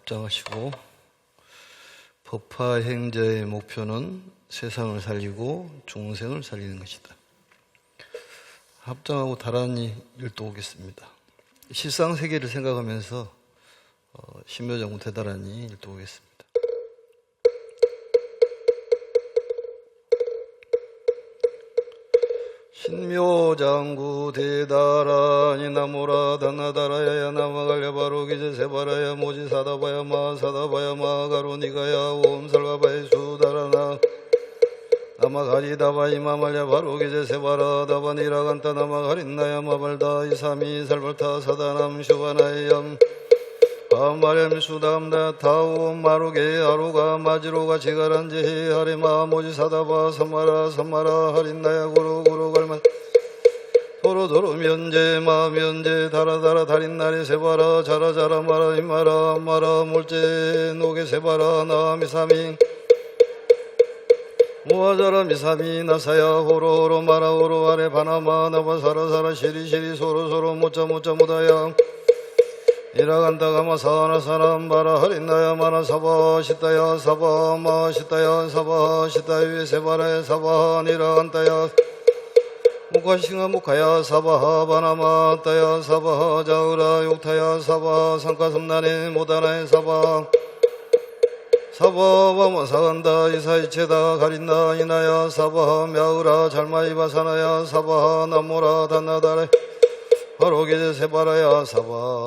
합장하시고, 법화 행자의 목표는 세상을 살리고 중생을 살리는 것이다. 합장하고 다란히 일도오겠습니다. 실상세계를 생각하면서 신묘장구 대다란히 일도오겠습니다. 신묘장구 대다란히 나무라 단나다라야 나마갈려 바로기제 세바라야 모지사다바야 마사다바야 마가로니가야 옴살가바야 수다라나 나마가리다바 이마말야 바로기제 세바라 다바니라간타 나마가린나야 마발다 이사미 살발타 사다남 슈바나야얌 아마렘 수담다 타오 마루게 아루가 마지로가 지가란제히 하리마 모지사다바 삼마라 삼마라 하린나야 구루구루 갈만 도로도로 면제 마 면제 다라다라 달인나리 세바라 자라자라 마라 이마라 마라 몰제 노게 세바라 나미사미 모아자라 미사미 나사야 호로호로 마라호로 아래 바나마 나바 사라사라 시리시리 소로소로 모짜 모짜 모다야 이라간다가마 사나사람 바라 하린나야 마나 사바 시타야 사바 마 시타야 사바 시타유에 세바라야 사바 니라간다야 무카싱아 무카야 사바 바나마 따야 사바 자우라 욕타야 사바 상가섬나네 모다나에 사바 사바 바마 사간다 이사이체다 가린다 이나야 사바 мя우라 잘마이바 사나야 사바 나모라 단나다래 바로기제 세바라야 사바.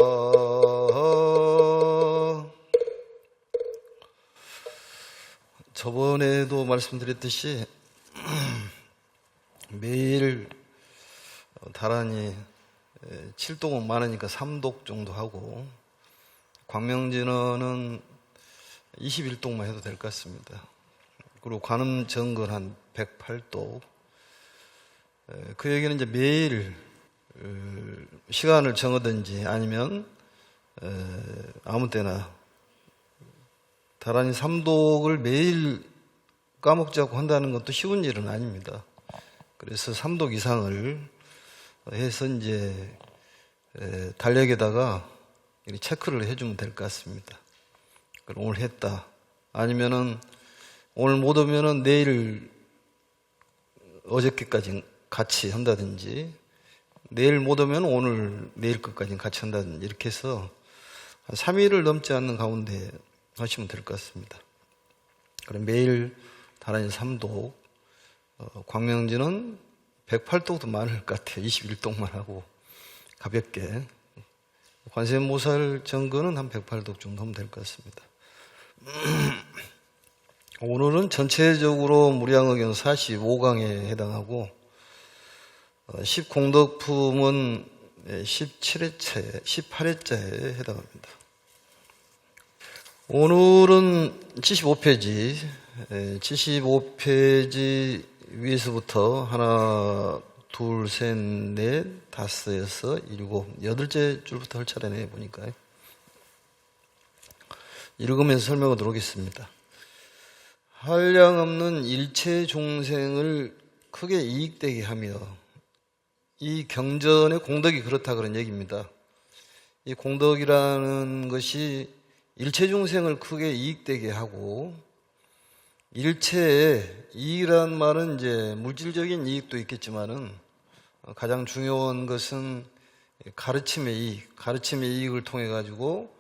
저번에도 말씀드렸듯이 매일 다란히 7독은 많으니까 3독 정도 하고, 광명진언은 21독만 해도 될 것 같습니다. 그리고 관음정건 한 108독. 그 얘기는 이제 매일 시간을 정하든지 아니면 아무 때나 다란히 3독을 매일 까먹지 않고 한다는 것도 쉬운 일은 아닙니다. 그래서 3독 이상을 해서 이제 달력에다가 체크를 해주면 될 것 같습니다. 그럼 오늘 했다. 아니면은 오늘 못 오면은 내일 어저께까지 같이 한다든지, 내일 못 오면 오늘 내일 것까지 같이 한다든지, 이렇게 해서 한 3일을 넘지 않는 가운데 하시면 될 것 같습니다. 그럼 매일 다란히 3독, 광명진은 108독도 많을 것 같아요. 21독만 하고 가볍게. 관세음보살 정근은 한 108독 정도 하면 될 것 같습니다. 오늘은 전체적으로 무량의견 45강에 해당하고 10공덕품은 18회자에 해당합니다. 오늘은 75페이지, 75페이지 위에서부터 하나, 둘, 셋, 넷, 다섯, 여섯, 일곱, 여덟째 줄부터 할 차례네, 보니까. 읽으면서 설명을 들어오겠습니다. 한량없는 일체 중생을 크게 이익되게 하며, 이 경전의 공덕이 그렇다 그런 얘기입니다. 이 공덕이라는 것이 일체 중생을 크게 이익되게 하고, 일체의 이익이란 말은 이제 물질적인 이익도 있겠지만은 가장 중요한 것은 가르침의 이익, 가르침의 이익을 통해 가지고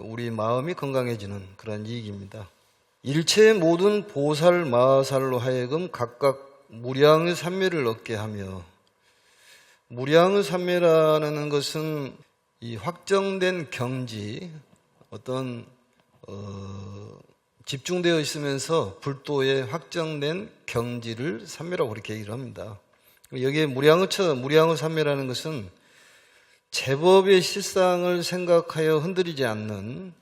우리 마음이 건강해지는 그런 이익입니다. 일체의 모든 보살 마살로 하여금 각각 무량의 삼매를 얻게 하며, 무량의 삼매라는 것은 이 확정된 경지, 어떤 집중되어 있으면서 불도의 확정된 경지를 삼매라고 그렇게 얘기를 합니다. 여기에 무량의 삼매라는 것은 제법의 실상을 생각하여 흔들리지 않는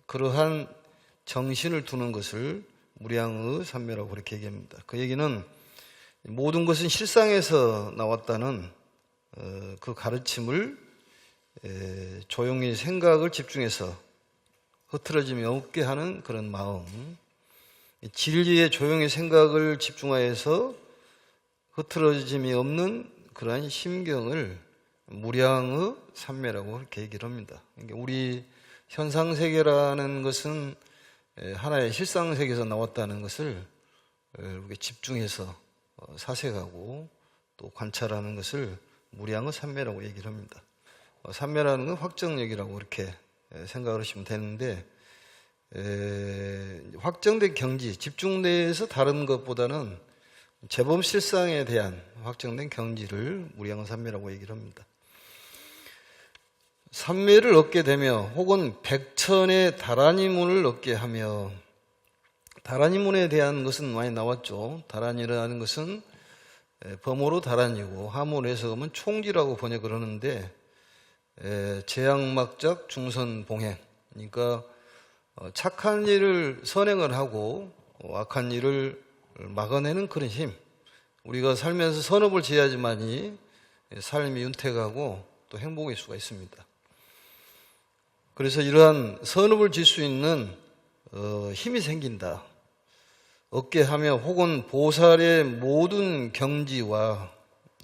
그러한 정신을 두는 것을 무량의 삼매라고 그렇게 얘기합니다. 그 얘기는 모든 것은 실상에서 나왔다는 그 가르침을 조용히 생각을 집중해서 흐트러짐이 없게 하는 그런 마음, 진리에 조용히 생각을 집중하여서 흐트러짐이 없는 그러한 심경을 무량의 삼매라고 그렇게 얘기를 합니다. 그러니까 우리 현상세계라는 것은 하나의 실상세계에서 나왔다는 것을 우리가 집중해서 사색하고 또 관찰하는 것을 무량의 삼매라고 얘기를 합니다. 삼매라는 건 확정력이라고 이렇게 생각을 하시면 되는데, 확정된 경지, 집중돼서 다른 것보다는 재범 실상에 대한 확정된 경지를 무량의 삼매라고 얘기를 합니다. 삼매를 얻게 되며 혹은 백천의 다라니문을 얻게 하며, 다라니문에 대한 것은 많이 나왔죠. 다라니라는 것은 범어로 다란이고 하문으로 해석하면 총지라고 번역을 하는데, 재앙막작 중선봉행, 그러니까 착한 일을 선행을 하고 악한 일을 막아내는 그런 힘. 우리가 살면서 선업을 지어야지만이 삶이 윤택하고 또 행복할 수가 있습니다. 그래서 이러한 선업을 질 수 있는 힘이 생긴다. 얻게 하며 혹은 보살의 모든 경지와,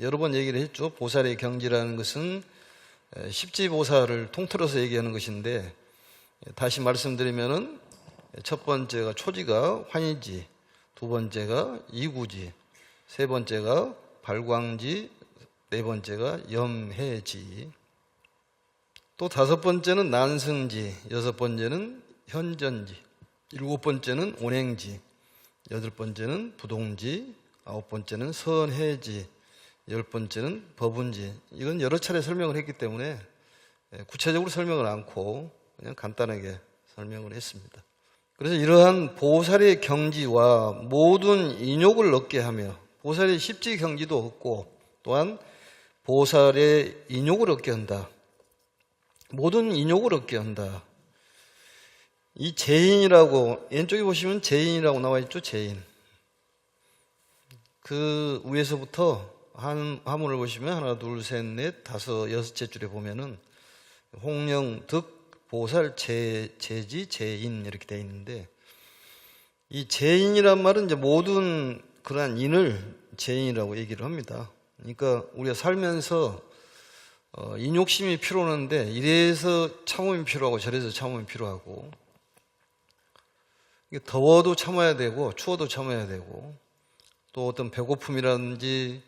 여러 번 얘기를 했죠. 보살의 경지라는 것은 십지보살을 통틀어서 얘기하는 것인데, 다시 말씀드리면은 첫 번째가 초지가 환희지, 두 번째가 이구지, 세 번째가 발광지, 네 번째가 염해지, 또 다섯 번째는 난승지, 여섯 번째는 현전지, 일곱 번째는 온행지, 여덟 번째는 부동지, 아홉 번째는 선해지, 열 번째는 법운지. 이건 여러 차례 설명을 했기 때문에 구체적으로 설명을 않고 그냥 간단하게 설명을 했습니다. 그래서 이러한 보살의 경지와 모든 인욕을 얻게 하며, 보살의 십지 경지도 얻고 또한 보살의 인욕을 얻게 한다. 모든 인욕을 얻게 한다. 이 제인이라고, 왼쪽에 보시면 제인이라고 나와 있죠. 제인. 그 위에서부터 한문을 보시면 하나, 둘, 셋, 넷, 다섯, 여섯째 줄에 보면은 홍령, 득, 보살, 제지, 제인 이렇게 되어 있는데, 이 제인이란 말은 이제 모든 그러한 인을 제인이라고 얘기를 합니다. 그러니까 우리가 살면서 인욕심이 필요한데, 이래서 참음이 필요하고 저래서 참음이 필요하고, 더워도 참아야 되고 추워도 참아야 되고, 또 어떤 배고픔이라든지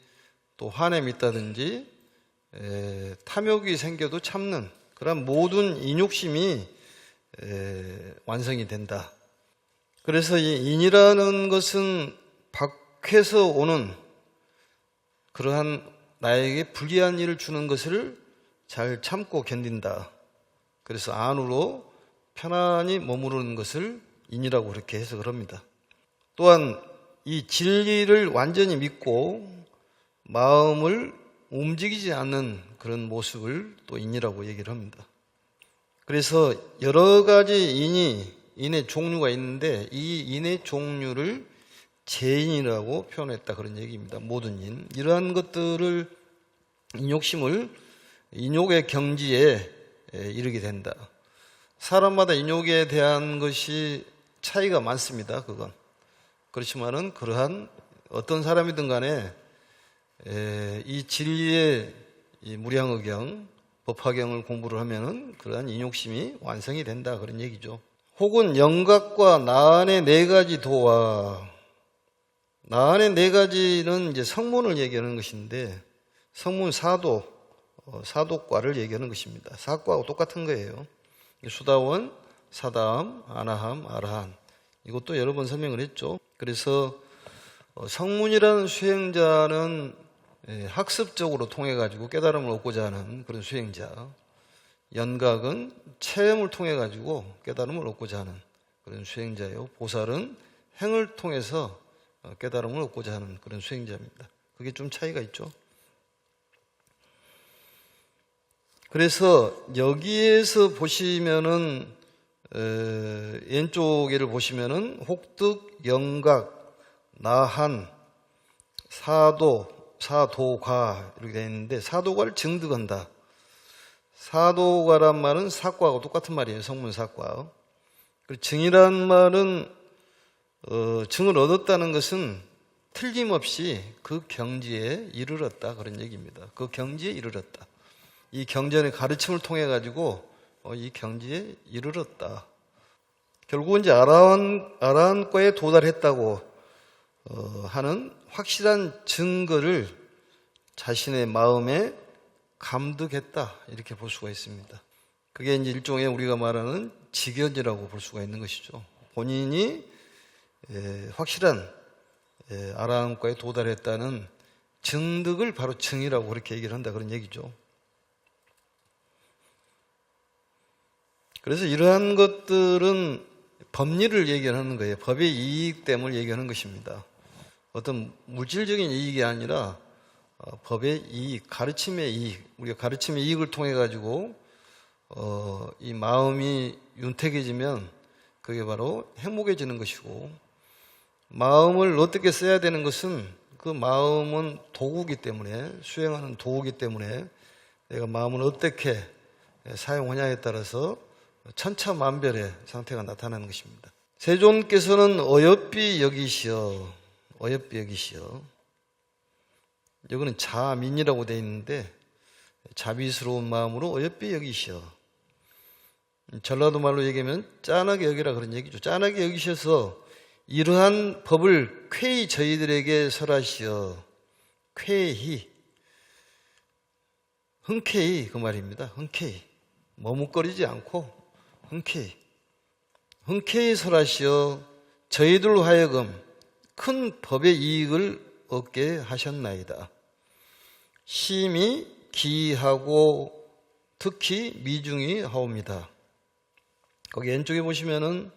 또 화냄이 있다든지 탐욕이 생겨도 참는 그런 모든 인욕심이 완성이 된다. 그래서 이 인이라는 것은 밖에서 오는 그러한 나에게 불리한 일을 주는 것을 잘 참고 견딘다. 그래서 안으로 편안히 머무르는 것을 인이라고 그렇게 해석을 합니다. 또한 이 진리를 완전히 믿고 마음을 움직이지 않는 그런 모습을 또 인이라고 얘기를 합니다. 그래서 여러 가지 인의 종류가 있는데, 이 인의 종류를 제인이라고 표현했다, 그런 얘기입니다. 모든 인. 이러한 것들을, 인욕심을 인욕의 경지에 이르게 된다. 사람마다 인욕에 대한 것이 차이가 많습니다. 그건. 그렇지만은 그러한 어떤 사람이든 간에 이 진리의 이 무량의경, 법화경을 공부를 하면은 그러한 인욕심이 완성이 된다, 그런 얘기죠. 혹은 영각과 나안의 네 가지 도와, 나안의 네 가지는 이제 성문을 얘기하는 것인데, 성문 사도, 사도과를 얘기하는 것입니다. 사과하고 똑같은 거예요. 수다원, 사다함, 아나함, 아라한. 이것도 여러 번 설명을 했죠. 그래서 성문이라는 수행자는 학습적으로 통해 가지고 깨달음을 얻고자 하는 그런 수행자, 연각은 체험을 통해 가지고 깨달음을 얻고자 하는 그런 수행자예요. 보살은 행을 통해서 깨달음을 얻고자 하는 그런 수행자입니다. 그게 좀 차이가 있죠. 그래서 여기에서 보시면은 왼쪽에를 보시면은 혹득, 영각, 나한, 사도, 사도가 이렇게 되어 있는데, 사도가를 증득한다. 사도가란 말은 사과하고 똑같은 말이에요. 성문 사과. 그리고 증이란 말은 증을 얻었다는 것은 틀림없이 그 경지에 이르렀다, 그런 얘기입니다. 그 경지에 이르렀다. 이 경전의 가르침을 통해 가지고 이 경지에 이르렀다. 결국은 이제 아라한과에 도달했다고 하는 확실한 증거를 자신의 마음에 감득했다, 이렇게 볼 수가 있습니다. 그게 이제 일종의 우리가 말하는 직연이라고 볼 수가 있는 것이죠. 본인이 확실한 아라한과에 도달했다는 증득을 바로 증이라고 그렇게 얘기를 한다, 그런 얘기죠. 그래서 이러한 것들은 법리를 얘기하는 거예요. 법의 이익됨을 얘기하는 것입니다. 어떤 물질적인 이익이 아니라 법의 이익, 가르침의 이익, 우리가 가르침의 이익을 통해 가지고 이 마음이 윤택해지면 그게 바로 행복해지는 것이고, 마음을 어떻게 써야 되는 것은 그 마음은 도구이기 때문에, 수행하는 도구이기 때문에 내가 마음을 어떻게 사용하냐에 따라서 천차만별의 상태가 나타나는 것입니다. 세존께서는 어여삐 여기시어, 어여삐 여기시어. 여기는 자민이라고 되어 있는데 자비스러운 마음으로 어여삐 여기시어. 전라도 말로 얘기하면 짠하게 여기라 그런 얘기죠. 짠하게 여기셔서 이러한 법을 쾌히 저희들에게 설하시어. 쾌히, 흔쾌히 그 말입니다. 흔쾌히, 머뭇거리지 않고 흔쾌히 설하시어 저희들로 하여금 큰 법의 이익을 얻게 하셨나이다. 심히 기하고 특히 미중이 하옵니다. 거기 왼쪽에 보시면은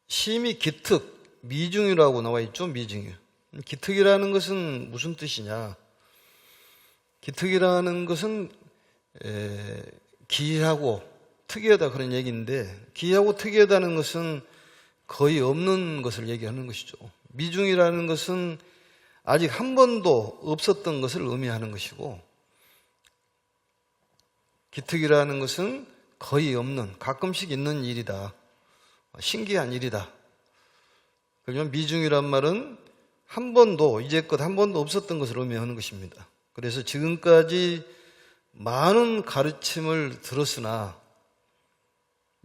심히 기특, 미중이라고 나와 있죠. 미중이. 기특이라는 것은 무슨 뜻이냐? 기특이라는 것은 기하고 특이하다 그런 얘기인데, 기하고 특이하다는 것은 거의 없는 것을 얘기하는 것이죠. 미중이라는 것은 아직 한 번도 없었던 것을 의미하는 것이고, 기특이라는 것은 거의 없는, 가끔씩 있는 일이다. 신기한 일이다. 그러면 미중이란 말은 한 번도, 이제껏 한 번도 없었던 것을 의미하는 것입니다. 그래서 지금까지 많은 가르침을 들었으나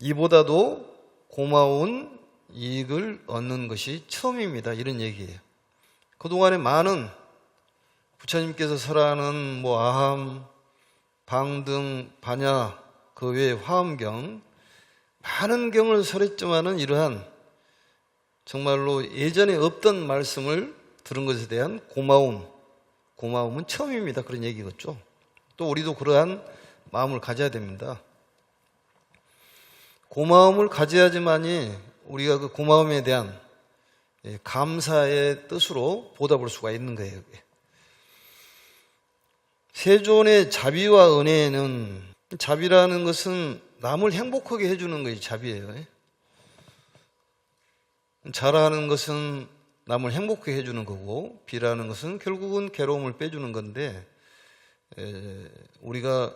이보다도 고마운 이익을 얻는 것이 처음입니다. 이런 얘기예요. 그동안에 많은 부처님께서 설하는 아함, 방등, 반야, 그 외에 화엄경, 많은 경을 설했지만은 이러한 정말로 예전에 없던 말씀을 들은 것에 대한 고마움은 처음입니다. 그런 얘기겠죠. 또 우리도 그러한 마음을 가져야 됩니다. 고마움을 가져야지만이 우리가 그 고마움에 대한 감사의 뜻으로 보답할 수가 있는 거예요. 세존의 자비와 은혜는, 자비라는 것은 남을 행복하게 해주는 것이 자비예요. 자라는 것은 남을 행복하게 해주는 거고, 비라는 것은 결국은 괴로움을 빼주는 건데, 우리가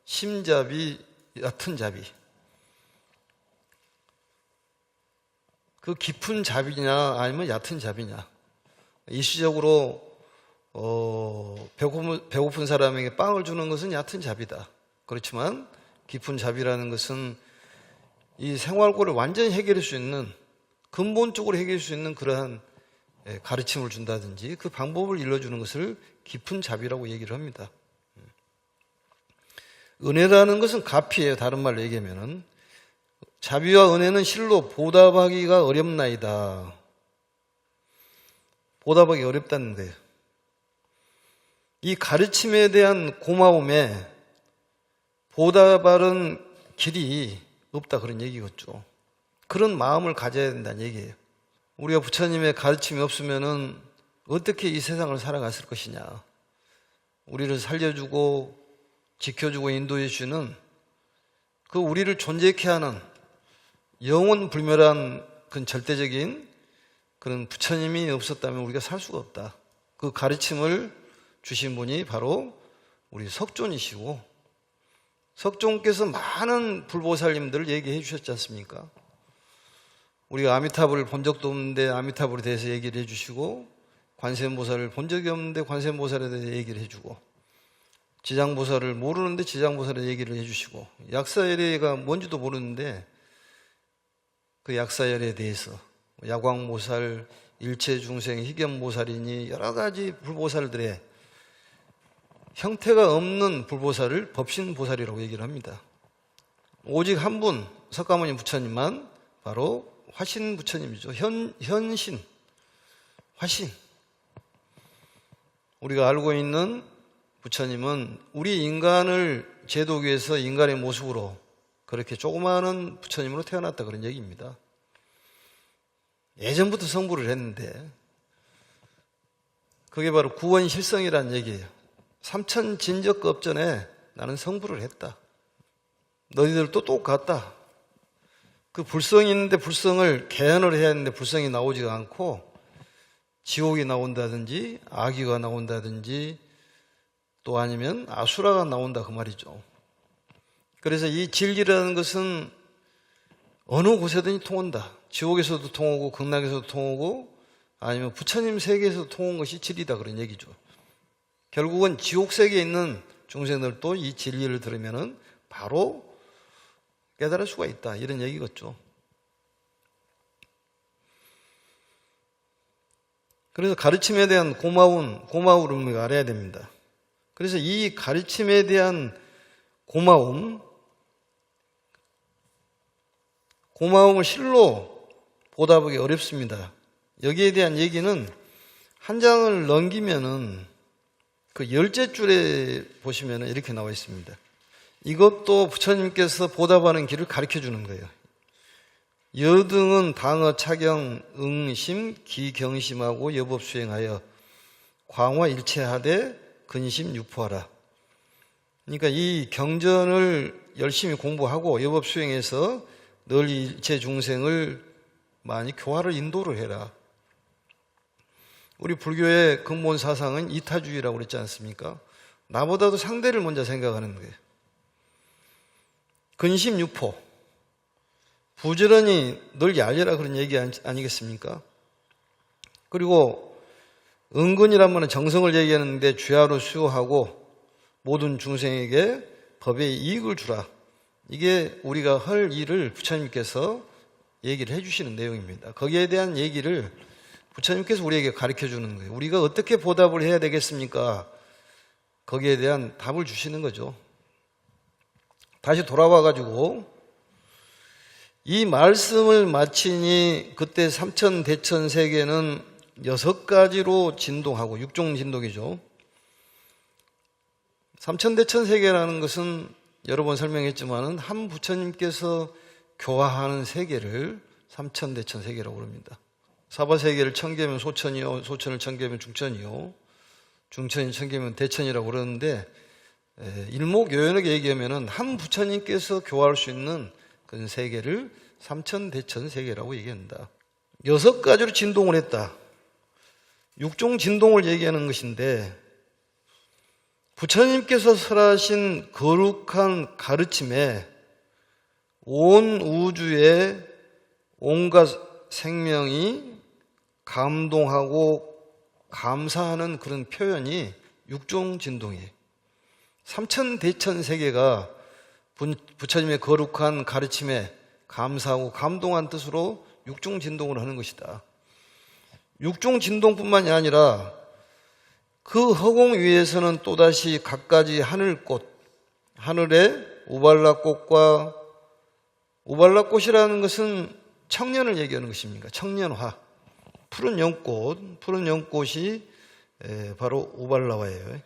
심자비, 얕은 자비, 그 깊은 자비냐 아니면 얕은 자비냐. 일시적으로 배고픈 사람에게 빵을 주는 것은 얕은 자비다. 그렇지만 깊은 자비라는 것은 이 생활고를 완전히 해결할 수 있는, 근본적으로 해결할 수 있는 그러한 가르침을 준다든지 그 방법을 일러주는 것을 깊은 자비라고 얘기를 합니다. 은혜라는 것은 가피예요. 다른 말로 얘기하면은 자비와 은혜는 실로 보답하기가 어렵나이다. 보답하기 어렵다는 거예요. 이 가르침에 대한 고마움에 보답하는 길이 없다 그런 얘기겠죠. 그런 마음을 가져야 된다는 얘기예요. 우리가 부처님의 가르침이 없으면은 어떻게 이 세상을 살아갔을 것이냐. 우리를 살려주고 지켜주고 인도해 주는 그 우리를 존재케 하는 영원 불멸한 그런 절대적인 그런 부처님이 없었다면 우리가 살 수가 없다. 그 가르침을 주신 분이 바로 우리 석존이시고, 석존께서 많은 불보살님들을 얘기해 주셨지 않습니까? 우리가 아미타불을 본 적도 없는데 아미타불에 대해서 얘기를 해 주시고, 관세음보살을 본 적이 없는데 관세음보살에 대해서 얘기를 해 주고, 지장보살을 모르는데 지장보살의 얘기를 해주시고, 약사열애가 뭔지도 모르는데 그 약사열애에 대해서 야광보살, 일체중생, 희견보살이니 여러 가지 불보살들의 형태가 없는 불보살을 법신보살이라고 얘기를 합니다. 오직 한 분, 석가모니 부처님만 바로 화신 부처님이죠. 현신, 화신. 우리가 알고 있는 부처님은 우리 인간을 제도기 위해서 인간의 모습으로 그렇게 조그마한 부처님으로 태어났다, 그런 얘기입니다. 예전부터 성불을 했는데 그게 바로 구원실성이라는 얘기예요. 삼천진적겁전에 나는 성불을 했다. 너희들도 똑같다. 그 불성이 있는데 불성을 개헌을 해야 하는데 불성이 나오지가 않고 지옥이 나온다든지 아기가 나온다든지 또 아니면 아수라가 나온다, 그 말이죠. 그래서 이 진리라는 것은 어느 곳에든지 통한다. 지옥에서도 통하고 극락에서도 통하고 아니면 부처님 세계에서도 통한 것이 진리다, 그런 얘기죠. 결국은 지옥 세계에 있는 중생들도 이 진리를 들으면은 바로 깨달을 수가 있다, 이런 얘기겠죠. 그래서 가르침에 대한 고마운 의미가 알아야 됩니다. 그래서 이 가르침에 대한 고마움을 실로 보답하기 어렵습니다. 여기에 대한 얘기는 한 장을 넘기면은 그 10줄에 보시면 이렇게 나와 있습니다. 이것도 부처님께서 보답하는 길을 가르쳐 주는 거예요. 여등은 당어, 차경, 응심, 기경심하고 여법 수행하여 광화 일체하되 근심 유포하라. 그러니까 이 경전을 열심히 공부하고 여법 수행해서 널리 일체 중생을 많이 교화를 인도를 해라. 우리 불교의 근본 사상은 이타주의라고 그랬지 않습니까? 나보다도 상대를 먼저 생각하는 거예요. 근심유포, 부지런히 널리 알려라, 그런 얘기 아니겠습니까? 그리고 은근이란 말은 정성을 얘기하는데 주야로 수호하고 모든 중생에게 법의 이익을 주라. 이게 우리가 할 일을 부처님께서 얘기를 해주시는 내용입니다. 거기에 대한 얘기를 부처님께서 우리에게 가르쳐 주는 거예요. 우리가 어떻게 보답을 해야 되겠습니까? 거기에 대한 답을 주시는 거죠. 다시 돌아와가지고 이 말씀을 마치니 그때 삼천대천세계는 6가지로 진동하고, 육종진동이죠. 삼천대천세계라는 것은 여러 번 설명했지만은 한 부처님께서 교화하는 세계를 삼천대천세계라고 그럽니다. 사바세계를 천개면 소천이요, 소천을 천개면 중천이요, 중천이 천개면 대천이라고 그러는데, 일목요연하게 얘기하면은 한 부처님께서 교화할 수 있는 그 세계를 삼천대천세계라고 얘기한다. 6가지로 진동을 했다. 육종진동을 얘기하는 것인데, 부처님께서 설하신 거룩한 가르침에 온 우주의 온갖 생명이 감동하고 감사하는 그런 표현이 육종진동이에요. 삼천대천세계가 부처님의 거룩한 가르침에 감사하고 감동한 뜻으로 육종진동을 하는 것이다. 육종진동뿐만이 아니라 그 허공 위에서는 또다시 갖가지 하늘꽃, 하늘에 우발라꽃과, 우발라꽃이라는 것은 청년을 얘기하는 것입니다. 청년화, 푸른 연꽃이 바로 우발라화예요.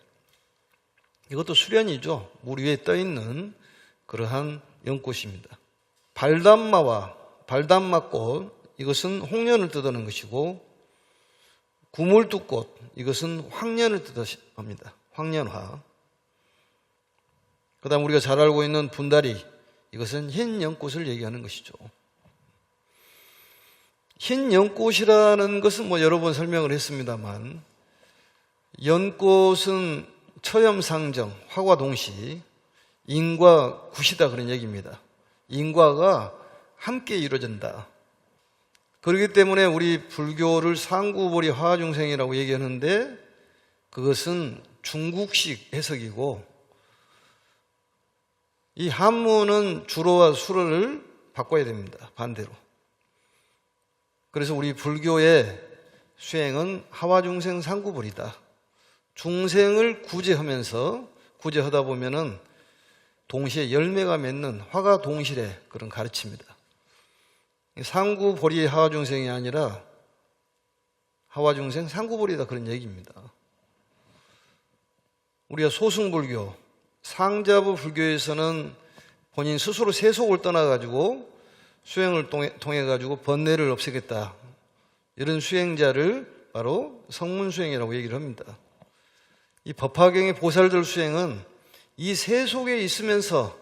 이것도 수련이죠. 물 위에 떠있는 그러한 연꽃입니다. 발담마와 발담마꽃, 이것은 홍련을 뜻하는 것이고, 구물두꽃, 이것은 황련을 뜻합니다. 황련화. 그 다음 우리가 잘 알고 있는 분다리, 이것은 흰 연꽃을 얘기하는 것이죠. 흰 연꽃이라는 것은 여러 번 설명을 했습니다만, 연꽃은 처염상정, 화과동시, 인과 굿이다, 그런 얘기입니다. 인과가 함께 이루어진다. 그렇기 때문에 우리 불교를 상구보리 화중생이라고 얘기하는데, 그것은 중국식 해석이고 이 한무는 주로와 수로를 바꿔야 됩니다. 반대로. 그래서 우리 불교의 수행은 하와중생 상구불이다. 중생을 구제하다 보면은 동시에 열매가 맺는 화가 동실의 그런 가르침입니다. 상구보리 하와중생이 아니라 하와중생 상구보리다 그런 얘기입니다. 우리가 소승불교, 상자부 불교에서는 본인 스스로 세속을 떠나가지고 수행을 통해가지고 번뇌를 없애겠다. 이런 수행자를 바로 성문수행이라고 얘기를 합니다. 이 법화경의 보살들 수행은 이 세속에 있으면서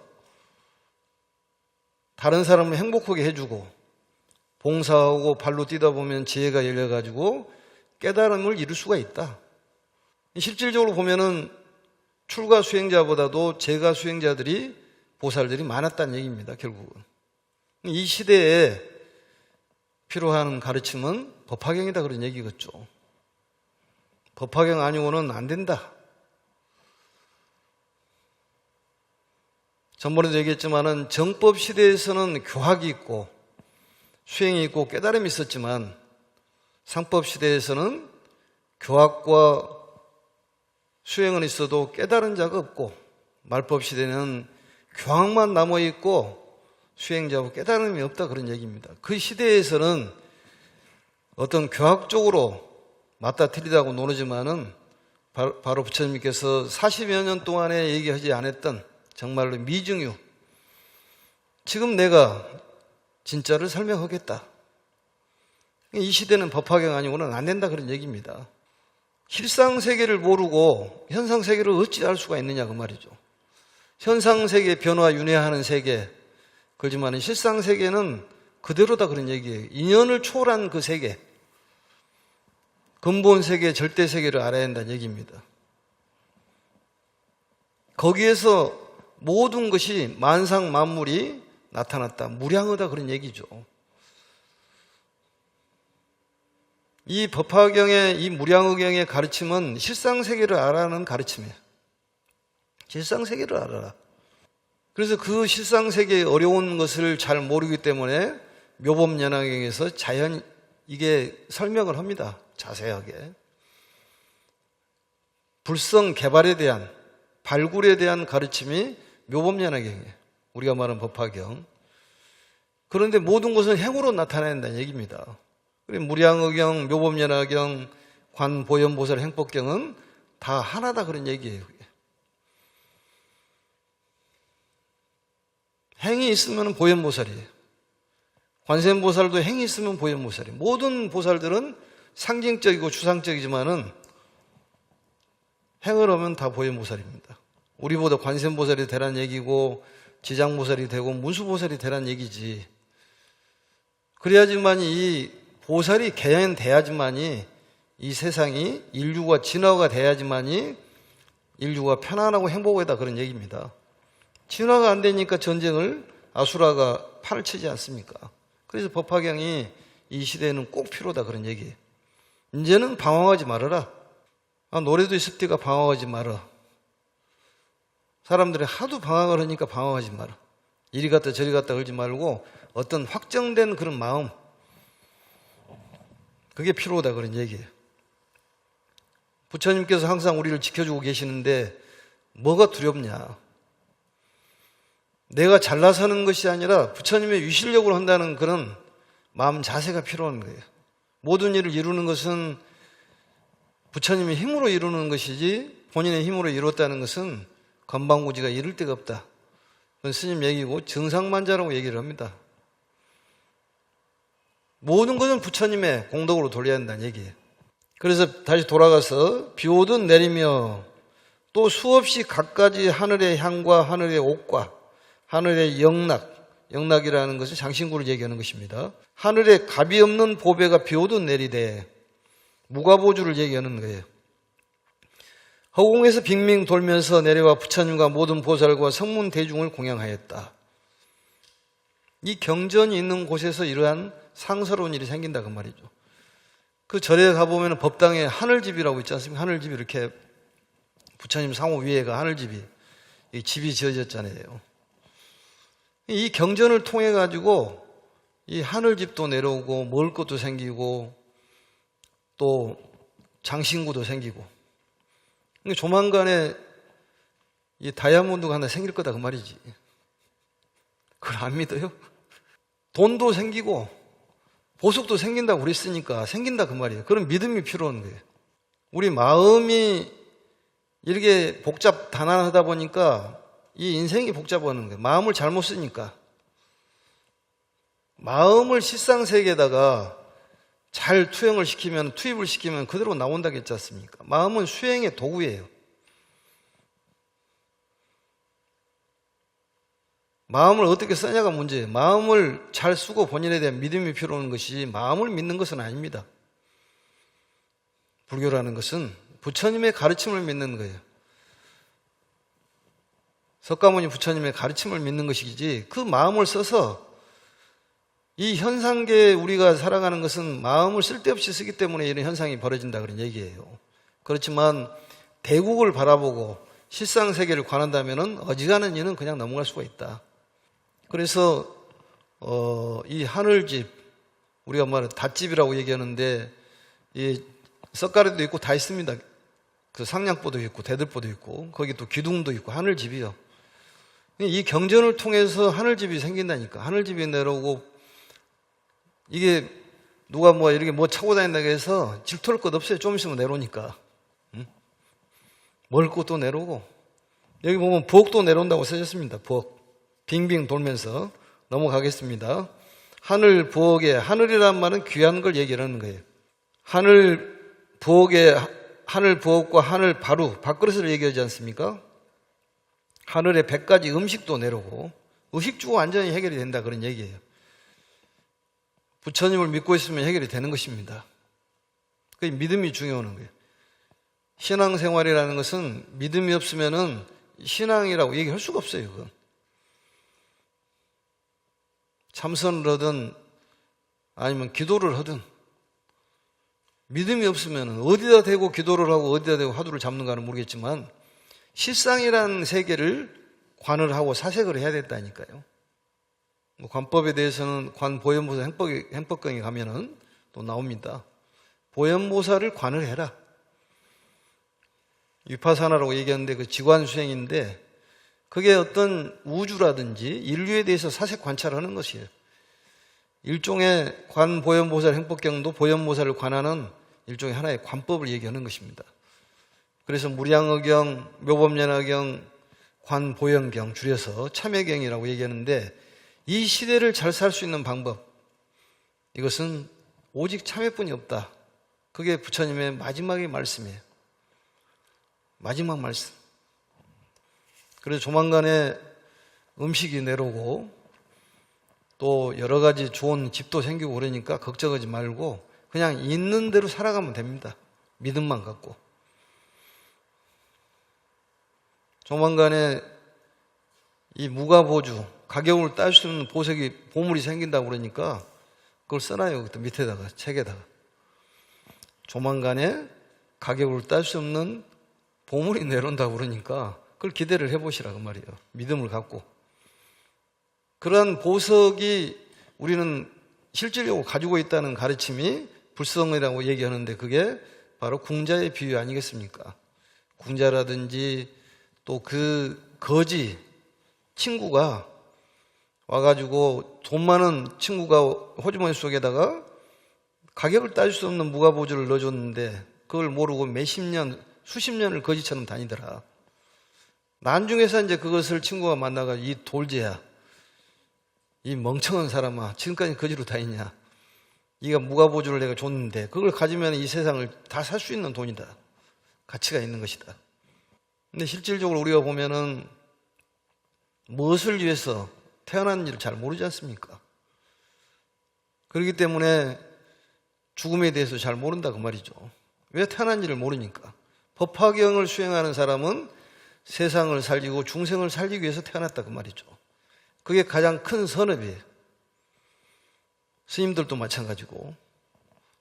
다른 사람을 행복하게 해주고 봉사하고 발로 뛰다 보면 지혜가 열려가지고 깨달음을 이룰 수가 있다. 실질적으로 보면은 출가 수행자보다도 재가 수행자들이 보살들이 많았다는 얘기입니다. 결국은 이 시대에 필요한 가르침은 법화경이다 그런 얘기겠죠. 법화경 아니고는 안 된다. 전번에도 얘기했지만은 정법 시대에서는 교학이 있고 수행이 있고 깨달음이 있었지만 상법 시대에서는 교학과 수행은 있어도 깨달은 자가 없고 말법 시대는 교학만 남아있고 수행자하고 깨달음이 없다 그런 얘기입니다. 그 시대에서는 어떤 교학적으로 맞다 틀리다고 노르지만은 바로 부처님께서 40여 년 동안에 얘기하지 않았던 정말로 미증유, 지금 내가 진짜를 설명하겠다. 이 시대는 법화경 아니고는 안 된다 그런 얘기입니다. 실상세계를 모르고 현상세계를 어찌 알 수가 있느냐 그 말이죠. 현상세계 변화 윤회하는 세계 그렇지만 실상세계는 그대로다 그런 얘기예요. 인연을 초월한 그 세계, 근본세계, 절대세계를 알아야 한다는 얘기입니다. 거기에서 모든 것이 만상 만물이 나타났다, 무량하다 그런 얘기죠. 이 법화경의 이 무량의경의 가르침은 실상세계를 알아라는 가르침이에요. 실상세계를 알아라. 그래서 그 실상세계의 어려운 것을 잘 모르기 때문에 묘법연화경에서 자연 이게 설명을 합니다. 자세하게. 불성 개발에 대한, 발굴에 대한 가르침이 묘법연화경이에요. 우리가 말하는 법화경. 그런데 모든 것은 행으로 나타낸다는 얘기입니다. 무량의경, 묘법연화경, 관보현보살 행법경은 다 하나다 그런 얘기예요. 행이 있으면 보현보살이에요. 관세음보살도 행이 있으면 보현보살이에요. 모든 보살들은 상징적이고 추상적이지만은 행을 하면 다 보현보살입니다. 우리보다 관세음보살이 되란 얘기고 지장보살이 되고 문수보살이 되란 얘기지. 그래야지만 이 보살이 개연돼야지만이 이 세상이 인류가 진화가 돼야지만이 인류가 편안하고 행복하다 그런 얘기입니다. 진화가 안 되니까 전쟁을 아수라가 판을 치지 않습니까? 그래서 법화경이 이 시대에는 꼭 필요하다 그런 얘기예요. 이제는 방황하지 말아라. 노래도 있을 때가 방황하지 마라. 사람들이 하도 방황을 하니까 방황하지 마라. 이리 갔다 저리 갔다 그러지 말고 어떤 확정된 그런 마음, 그게 필요하다 그런 얘기예요. 부처님께서 항상 우리를 지켜주고 계시는데 뭐가 두렵냐? 내가 잘나서 하는 것이 아니라 부처님의 유실력으로 한다는 그런 마음 자세가 필요한 거예요. 모든 일을 이루는 것은 부처님의 힘으로 이루는 것이지 본인의 힘으로 이뤘다는 것은 건방구지가 이룰 데가 없다. 그건 스님 얘기고 정상만자라고 얘기를 합니다. 모든 것은 부처님의 공덕으로 돌려야 한다는 얘기예요. 그래서 다시 돌아가서 비 오듯 내리며 또 수없이 갖가지 하늘의 향과 하늘의 옥과 하늘의 영락이라는 것은 장신구를 얘기하는 것입니다. 하늘에 값이 없는 보배가 비 오듯 내리되 무가보주를 얘기하는 거예요. 허공에서 빙빙 돌면서 내려와 부처님과 모든 보살과 성문 대중을 공양하였다. 이 경전이 있는 곳에서 이러한 상서로운 일이 생긴다 그 말이죠. 그 절에 가보면 법당에 하늘집이라고 있지 않습니까? 하늘집이 이렇게 부처님 상호 위에가 하늘집이 집이 지어졌잖아요. 이 경전을 통해 가지고 이 하늘집도 내려오고 먹을 것도 생기고 또 장신구도 생기고, 조만간에 이 다이아몬드가 하나 생길 거다 그 말이지. 그걸 안 믿어요? 돈도 생기고 보석도 생긴다고 그랬으니까 생긴다 그 말이에요. 그런 믿음이 필요한 거예요. 우리 마음이 이렇게 단안하다 보니까 이 인생이 복잡하는 거예요. 마음을 잘못 쓰니까. 마음을 실상세계에다가 잘 투입을 시키면 그대로 나온다고 했지 않습니까? 마음은 수행의 도구예요. 마음을 어떻게 쓰냐가 문제예요. 마음을 잘 쓰고 본인에 대한 믿음이 필요한 것이 마음을 믿는 것은 아닙니다. 불교라는 것은 부처님의 가르침을 믿는 거예요. 석가모니 부처님의 가르침을 믿는 것이지, 그 마음을 써서 이 현상계에 우리가 살아가는 것은 마음을 쓸데없이 쓰기 때문에 이런 현상이 벌어진다 그런 얘기예요. 그렇지만 대국을 바라보고 실상세계를 관한다면 어지간한 일은 그냥 넘어갈 수가 있다. 그래서 이 하늘집, 우리가 말하는 닷집이라고 얘기하는데 이 석가래도 있고 다 있습니다. 그 상냥보도 있고 대들보도 있고 거기 또 기둥도 있고 하늘집이요. 이 경전을 통해서 하늘집이 생긴다니까. 하늘집이 내려오고, 이게 누가 이렇게 차고 다닌다고 해서 질투할 것 없어요. 좀 있으면 내려오니까. 응? 먹을 것도 내려오고, 여기 보면 부엌도 내려온다고 써졌습니다. 부엌. 빙빙 돌면서 넘어가겠습니다. 하늘 부엌에, 하늘이란 말은 귀한 걸 얘기하는 거예요. 하늘 부엌에, 하늘 부엌과 하늘 바루, 밥그릇을 얘기하지 않습니까? 하늘에 100가지 음식도 내려오고, 의식 주고 완전히 해결이 된다 그런 얘기예요. 부처님을 믿고 있으면 해결이 되는 것입니다. 그 믿음이 중요한 거예요. 신앙생활이라는 것은 믿음이 없으면은 신앙이라고 얘기할 수가 없어요. 그건. 참선을 하든 아니면 기도를 하든 믿음이 없으면 어디다 대고 기도를 하고 어디다 대고 화두를 잡는가는 모르겠지만 실상이라는 세계를 관을 하고 사색을 해야 됐다니까요. 관법에 대해서는 관 보현보살 행법경에 가면은 또 나옵니다. 보현보살을 관을 해라. 위파사나라고 얘기하는데 그 지관 수행인데 그게 어떤 우주라든지 인류에 대해서 사색 관찰하는 것이에요. 일종의 관 보현보살 행법경도 보현보살을 관하는 일종의 하나의 관법을 얘기하는 것입니다. 그래서 무량어경, 묘법연화경, 관보현경 줄여서 참회경이라고 얘기하는데 이 시대를 잘 살 수 있는 방법, 이것은 오직 참회뿐이 없다. 그게 부처님의 마지막의 말씀이에요. 마지막 말씀. 그래서 조만간에 음식이 내려오고 또 여러 가지 좋은 집도 생기고 그러니까 걱정하지 말고 그냥 있는 대로 살아가면 됩니다. 믿음만 갖고. 조만간에 이 무가보주, 가격을 딸 수 있는 보물이 생긴다고 그러니까 그걸 써놔요. 그때 밑에다가, 책에다가. 조만간에 가격을 딸 수 없는 보물이 내려온다고 그러니까 그걸 기대를 해보시라고 말이에요. 믿음을 갖고. 그러한 보석이 우리는 실질적으로 가지고 있다는 가르침이 불성이라고 얘기하는데 그게 바로 궁자의 비유 아니겠습니까? 궁자라든지 또 그 거지 친구가 와가지고 돈 많은 친구가 호주머니 속에다가 가격을 따질 수 없는 무가보주를 넣어줬는데 그걸 모르고 몇십 년, 수십 년을 거지처럼 다니더라. 나중에서 이제 그것을 친구가 만나가 이 돌제야, 이 멍청한 사람아, 지금까지 거지로 다니냐? 네가 무가보주를 내가 줬는데 그걸 가지면 이 세상을 다 살 수 있는 돈이다. 가치가 있는 것이다. 근데 실질적으로 우리가 보면은 무엇을 위해서 태어났는지를 잘 모르지 않습니까? 그렇기 때문에 죽음에 대해서 잘 모른다 그 말이죠. 왜 태어난지를 모르니까. 법화경을 수행하는 사람은 세상을 살리고 중생을 살리기 위해서 태어났다 그 말이죠. 그게 가장 큰 선업이에요. 스님들도 마찬가지고.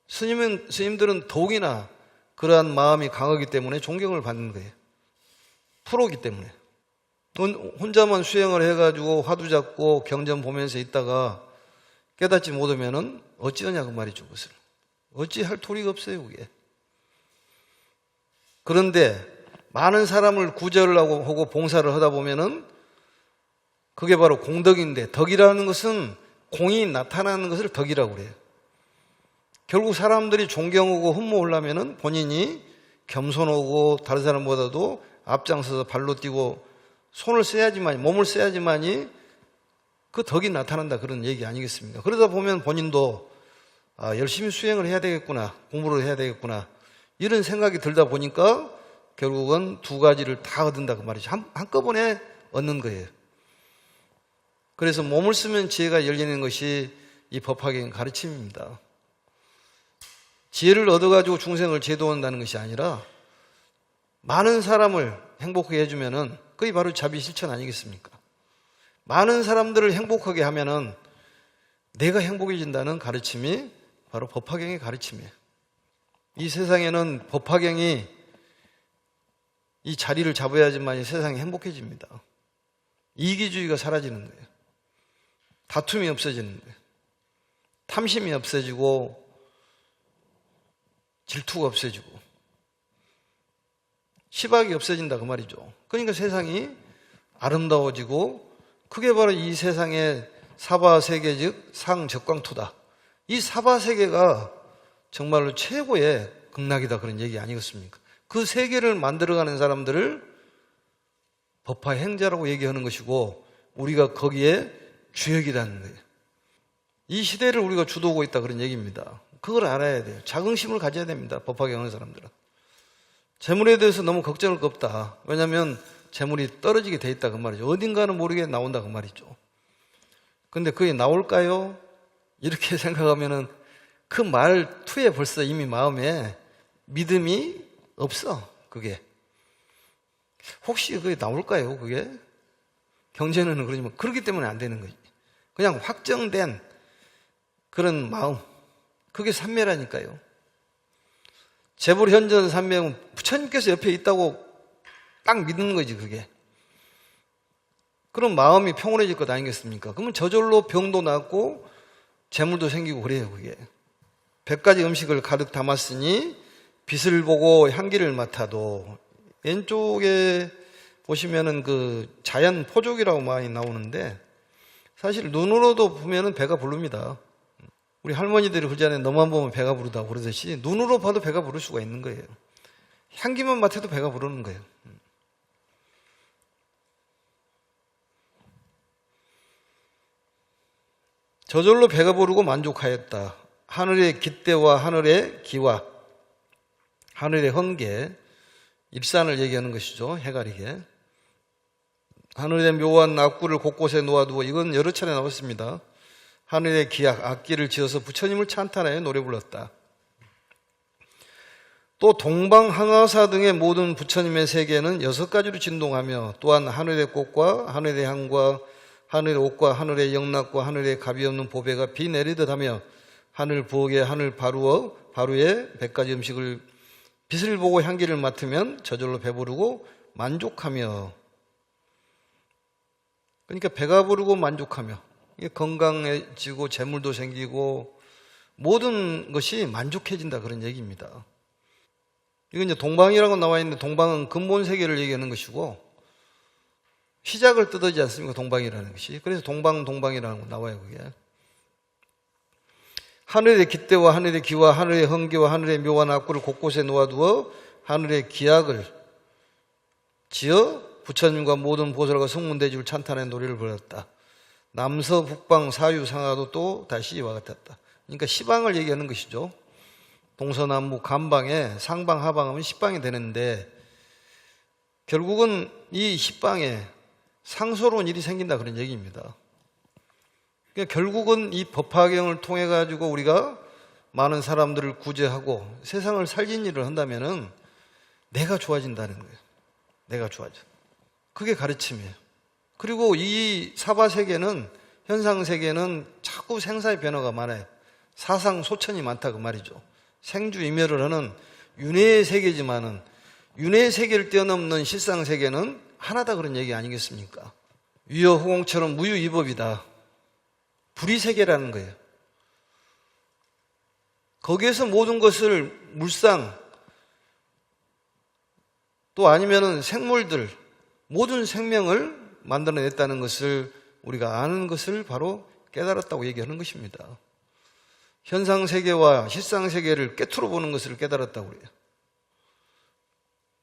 스님들은 더욱이나 그러한 마음이 강하기 때문에 존경을 받는 거예요. 프로기 때문에. 혼자만 수행을 해가지고 화두 잡고 경전 보면서 있다가 깨닫지 못하면은 어찌하냐 그 말이죠. 그것을 어찌할 도리가 없어요 그게. 그런데 많은 사람을 구제를 하고 봉사를 하다 보면은 그게 바로 공덕인데, 덕이라는 것은 공이 나타나는 것을 덕이라고 그래요. 결국 사람들이 존경하고 흠모하려면은 본인이 겸손하고 다른 사람보다도 앞장서서 발로 뛰고 손을 써야지만이, 몸을 써야지만이 그 덕이 나타난다, 그런 얘기 아니겠습니까? 그러다 보면 본인도 열심히 수행을 해야 되겠구나, 공부를 해야 되겠구나, 이런 생각이 들다 보니까 결국은 두 가지를 다 얻는다 그 말이죠. 한꺼번에 얻는 거예요. 그래서 몸을 쓰면 지혜가 열리는 것이 이 법화경 가르침입니다. 지혜를 얻어가지고 중생을 제도한다는 것이 아니라 많은 사람을 행복하게 해주면은 그게 바로 자비실천 아니겠습니까? 많은 사람들을 행복하게 하면은 내가 행복해진다는 가르침이 바로 법화경의 가르침이에요. 이 세상에는 법화경이 이 자리를 잡아야지만 세상이 행복해집니다. 이기주의가 사라지는 거예요. 다툼이 없어지는 거예요. 탐심이 없어지고 질투가 없어지고 시박이 없어진다 그 말이죠. 그러니까 세상이 아름다워지고, 그게 바로 이 세상의 사바세계 즉 상적광토다. 이 사바세계가 정말로 최고의 극락이다, 그런 얘기 아니겠습니까? 그 세계를 만들어가는 사람들을 법화행자라고 얘기하는 것이고, 우리가 거기에 주역이라는 거예요. 이 시대를 우리가 주도하고 있다, 그런 얘기입니다. 그걸 알아야 돼요. 자긍심을 가져야 됩니다. 법화경 하는 사람들은. 재물에 대해서 너무 걱정할 거 없다. 왜냐하면 재물이 떨어지게 돼 있다 그 말이죠. 어딘가는 모르게 나온다 그 말이죠. 근데 그게 나올까요? 이렇게 생각하면은 그 말투에 벌써 이미 마음에 믿음이 없어. 그게 혹시 그게 나올까요? 그게 경전에는 그러지만 그렇기 때문에 안 되는 거지. 그냥 확정된 그런 마음, 그게 삼매라니까요. 재불현전 삼매는 부처님께서 옆에 있다고 딱 믿는 거지 그게. 그럼 마음이 평온해질 것 아니겠습니까? 그러면 저절로 병도 낫고 재물도 생기고 그래요 그게. 100가지 음식을 가득 담았으니 빛을 보고 향기를 맡아도, 왼쪽에 보시면은 그 자연 포족이라고 많이 나오는데 사실 눈으로도 보면은 배가 부릅니다. 우리 할머니들이 그러잖아요. 너만 보면 배가 부르다고 그러듯이 눈으로 봐도 배가 부를 수가 있는 거예요. 향기만 맡아도 배가 부르는 거예요. 저절로 배가 부르고 만족하였다. 하늘의 깃대와 하늘의 기와 하늘의 헌계, 일산을 얘기하는 것이죠. 해가리게. 하늘의 묘한 악구를 곳곳에 놓아두어, 이건 여러 차례 나왔습니다. 하늘의 기악, 악기를 지어서 부처님을 찬탄하여 노래 불렀다. 또 동방항아사 등의 모든 부처님의 세계는 6가지로 진동하며, 또한 하늘의 꽃과 하늘의 향과 하늘의 옷과 하늘의 영락과 하늘의 값이 없는 보배가 비 내리듯 하며, 하늘 부엌에 하늘 바루에 100가지 음식을 빛을 보고 향기를 맡으면 저절로 배부르고 만족하며. 그러니까 배가 부르고 만족하며 건강해지고 재물도 생기고 모든 것이 만족해진다, 그런 얘기입니다. 이건 이제 동방이라고 나와 있는데, 동방은 근본 세계를 얘기하는 것이고 시작을 뜻하지 않습니까? 동방이라는 것이. 그래서 동방이라는 거 나와요 그게. 하늘의 깃대와 하늘의 기와 하늘의 헌계와 하늘의 묘한 악구를 곳곳에 놓아두어 하늘의 기약을 지어 부처님과 모든 보살과 성문대주를 찬탄하는 노래를 불렀다. 남서 북방 사유 상하도 또 다시 이와 같았다. 그러니까 시방을 얘기하는 것이죠. 동서남북 간방에 상방 하방하면 시방이 되는데, 결국은 이 시방에 상소로운 일이 생긴다, 그런 얘기입니다. 그러니까 결국은 이 법화경을 통해 가지고 우리가 많은 사람들을 구제하고 세상을 살린 일을 한다면은 내가 좋아진다는 거예요. 내가 좋아져. 그게 가르침이에요. 그리고 이 사바세계는, 현상세계는 자꾸 생사의 변화가 많아요. 사상소천이 많다 그 말이죠. 생주이멸을 하는 윤회의 세계지만은 윤회의 세계를 뛰어넘는 실상세계는 하나다 그런 얘기 아니겠습니까? 위어호공처럼 무유위법이다. 불이세계라는 거예요. 거기에서 모든 것을 물상 또 아니면은 생물들 모든 생명을 만들어냈다는 것을 우리가 아는 것을 바로 깨달았다고 얘기하는 것입니다. 현상세계와 실상세계를 꿰뚫어 보는 것을 깨달았다고 그래요.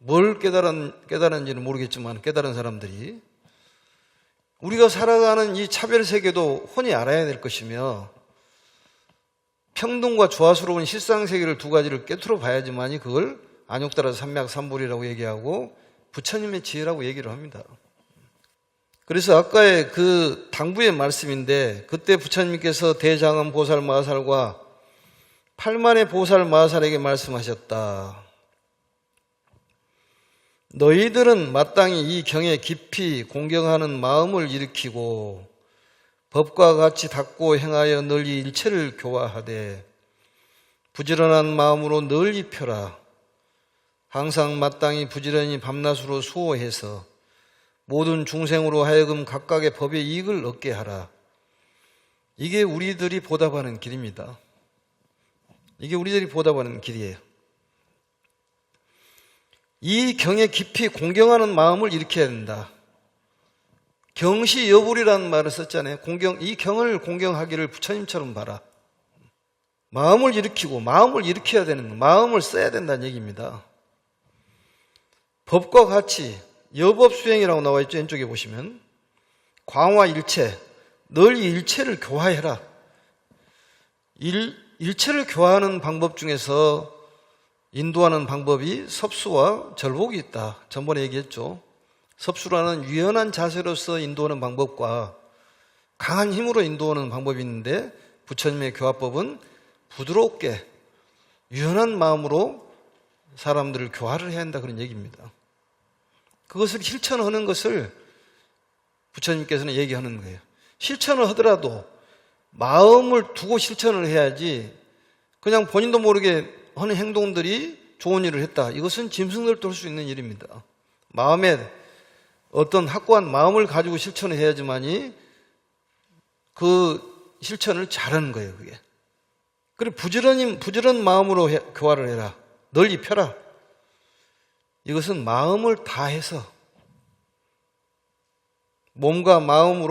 뭘 깨달았는지는 모르겠지만 깨달은 사람들이 우리가 살아가는 이 차별세계도 훤히 알아야 될 것이며 평등과 조화스러운 실상세계를 두 가지를 꿰뚫어 봐야지만이 그걸 안욕따라 삼맥삼불이라고 얘기하고 부처님의 지혜라고 얘기를 합니다. 그래서 아까의 그 당부의 말씀인데 그때 부처님께서 대장엄 보살 마살과 8만의 보살 마살에게 말씀하셨다. 너희들은 마땅히 이 경에 깊이 공경하는 마음을 일으키고 법과 같이 닦고 행하여 널리 일체를 교화하되 부지런한 마음으로 널리 펴라. 항상 마땅히 부지런히 밤낮으로 수호해서 모든 중생으로 하여금 각각의 법의 이익을 얻게 하라. 이게 우리들이 보답하는 길입니다. 이게 우리들이 보답하는 길이에요. 이 경에 깊이 공경하는 마음을 일으켜야 된다. 경시여불이라는 말을 썼잖아요. 이 경을 공경하기를 부처님처럼 봐라. 마음을 일으키고 마음을 일으켜야 되는 거예요. 마음을 써야 된다는 얘기입니다. 법과 같이 여법수행이라고 나와 있죠. 왼쪽에 보시면 광화일체, 널리 일체를 교화해라. 일체를 교화하는 방법 중에서 인도하는 방법이 섭수와 절복이 있다. 전번에 얘기했죠. 섭수라는 유연한 자세로서 인도하는 방법과 강한 힘으로 인도하는 방법이 있는데 부처님의 교화법은 부드럽게 유연한 마음으로 사람들을 교화를 해야 한다 그런 얘기입니다. 그것을 실천하는 것을 부처님께서는 얘기하는 거예요. 실천을 하더라도 마음을 두고 실천을 해야지 그냥 본인도 모르게 하는 행동들이 좋은 일을 했다. 이것은 짐승들도 할 수 있는 일입니다. 마음에 어떤 확고한 마음을 가지고 실천을 해야지만이 그 실천을 잘하는 거예요, 그게. 그리고 부지런 마음으로 교화를 해라. 널리 펴라. 이것은 마음을 다해서 몸과 마음을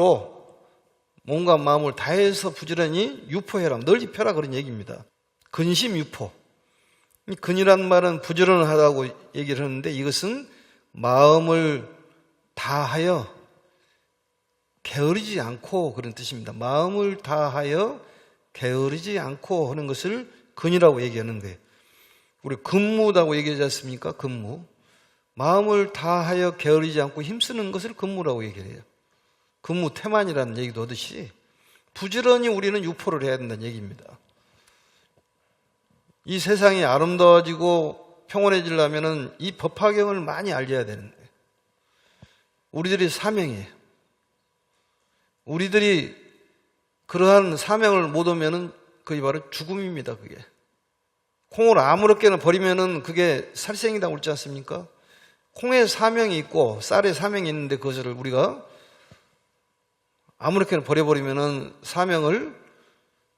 다해서 부지런히 유포해라. 널리 펴라 그런 얘기입니다. 근심유포. 근이란 말은 부지런하다고 얘기를 하는데 이것은 마음을 다하여 게으르지 않고 그런 뜻입니다. 마음을 다하여 게으르지 않고 하는 것을 근이라고 얘기하는 거예요. 우리 근무라고 얘기하지 않습니까? 근무. 마음을 다하여 게으르지 않고 힘쓰는 것을 근무라고 얘기해요. 근무 태만이라는 얘기도 하듯이 부지런히 우리는 유포를 해야 된다는 얘기입니다. 이 세상이 아름다워지고 평온해지려면 이 법화경을 많이 알려야 되는 거예요. 우리들이 사명이에요. 우리들이 그러한 사명을 못 오면은 그게 바로 죽음입니다. 그게 콩을 아무렇게나 버리면은 그게 살생이라고 그러지 않습니까? 콩에 사명이 있고 쌀에 사명이 있는데 그것을 우리가 아무렇게나 버려버리면은 사명을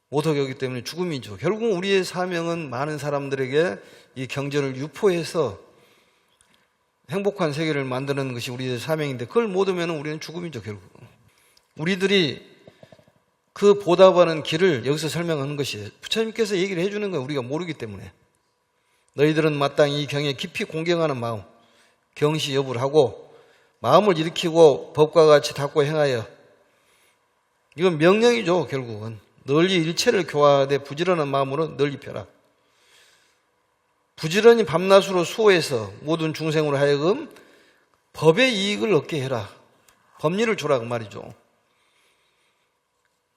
못하게 하기 때문에 죽음이죠. 결국 우리의 사명은 많은 사람들에게 이 경전을 유포해서 행복한 세계를 만드는 것이 우리의 사명인데 그걸 못 하면 우리는 죽음이죠. 결국 우리들이 그 보답하는 길을 여기서 설명하는 것이에요. 부처님께서 얘기를 해주는 건 우리가 모르기 때문에 너희들은 마땅히 이 경에 깊이 공경하는 마음 경시여부를 하고 마음을 일으키고 법과 같이 닦고 행하여 이건 명령이죠. 결국은 널리 일체를 교화하되 부지런한 마음으로 널리 펴라. 부지런히 밤낮으로 수호해서 모든 중생으로 하여금 법의 이익을 얻게 해라. 법리를 주라 그 말이죠.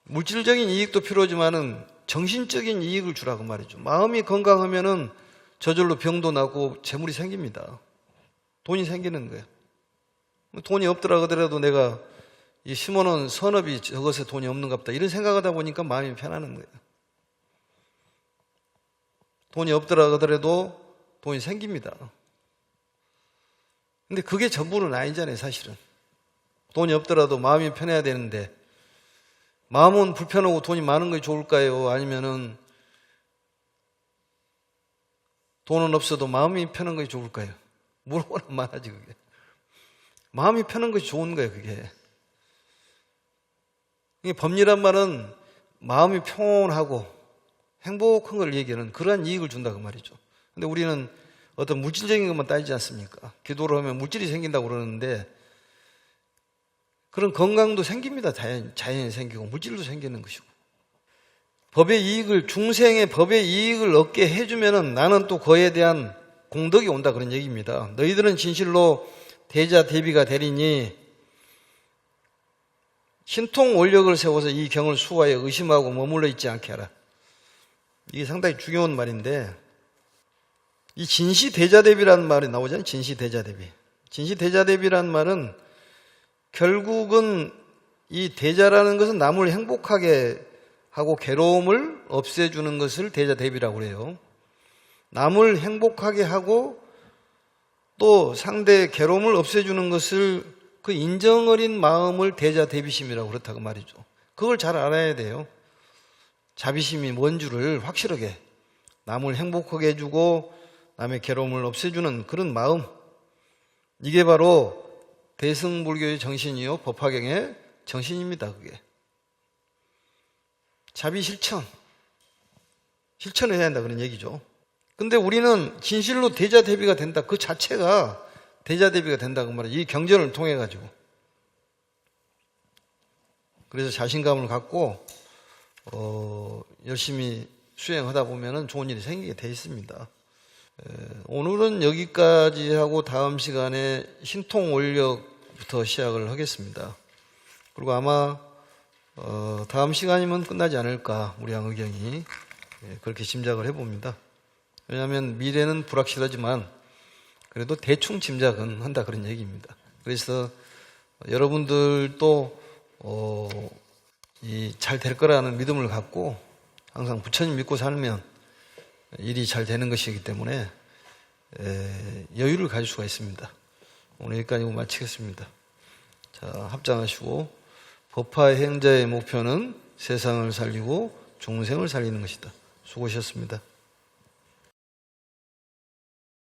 물질적인 이익도 필요하지만은 정신적인 이익을 주라 그 말이죠. 마음이 건강하면은 저절로 병도 나고 재물이 생깁니다. 돈이 생기는 거예요. 돈이 없더라 하더라도 내가 이 심어놓은 선업이 저것에 돈이 없는갑다 이런 생각하다 보니까 마음이 편하는 거예요. 돈이 없더라 하더라도 돈이 생깁니다. 근데 그게 전부는 아니잖아요, 사실은. 돈이 없더라도 마음이 편해야 되는데, 마음은 불편하고 돈이 많은 것이 좋을까요? 아니면은 돈은 없어도 마음이 편한 것이 좋을까요? 물어보나 말하지, 그게. 마음이 편한 것이 좋은 거예요, 그게. 이 법리란 말은 마음이 평온하고 행복한 걸 얘기하는 그러한 이익을 준다 그 말이죠. 근데 우리는 어떤 물질적인 것만 따지지 않습니까? 기도를 하면 물질이 생긴다고 그러는데 그런 건강도 생깁니다. 자연이 생기고 물질도 생기는 것이고. 법의 이익을, 중생의 법의 이익을 얻게 해주면은 나는 또 그에 대한 공덕이 온다 그런 얘기입니다. 너희들은 진실로 대자 대비가 되리니 신통 원력을 세워서 이 경을 수호하여 의심하고 머물러 있지 않게 하라. 이게 상당히 중요한 말인데, 이 진시대자대비라는 말이 나오잖아요. 진시대자대비. 진시대자대비라는 말은 결국은 이 대자라는 것은 남을 행복하게 하고 괴로움을 없애주는 것을 대자대비라고 그래요. 남을 행복하게 하고 또 상대의 괴로움을 없애주는 것을 그 인정 어린 마음을 대자대비심이라고 그렇다고 말이죠. 그걸 잘 알아야 돼요. 자비심이 뭔 줄을 확실하게, 남을 행복하게 해주고 남의 괴로움을 없애주는 그런 마음, 이게 바로 대승불교의 정신이요 법화경의 정신입니다. 그게 자비 실천을 해야 한다 그런 얘기죠. 근데 우리는 진실로 대자대비가 된다 그 자체가 대자대비가 된다고 말이에요. 이 경전을 통해 가지고. 그래서 자신감을 갖고 열심히 수행하다 보면은 좋은 일이 생기게 돼 있습니다. 오늘은 여기까지 하고 다음 시간에 신통원력부터 시작을 하겠습니다. 그리고 아마 다음 시간이면 끝나지 않을까 우리 양의경이 그렇게 짐작을 해봅니다. 왜냐하면 미래는 불확실하지만 그래도 대충 짐작은 한다 그런 얘기입니다. 그래서 여러분들도 잘 될 거라는 믿음을 갖고 항상 부처님 믿고 살면 일이 잘 되는 것이기 때문에 여유를 가질 수가 있습니다. 오늘 여기까지 마치겠습니다. 자, 합장하시고 법화 행자의 목표는 세상을 살리고 중생을 살리는 것이다. 수고하셨습니다.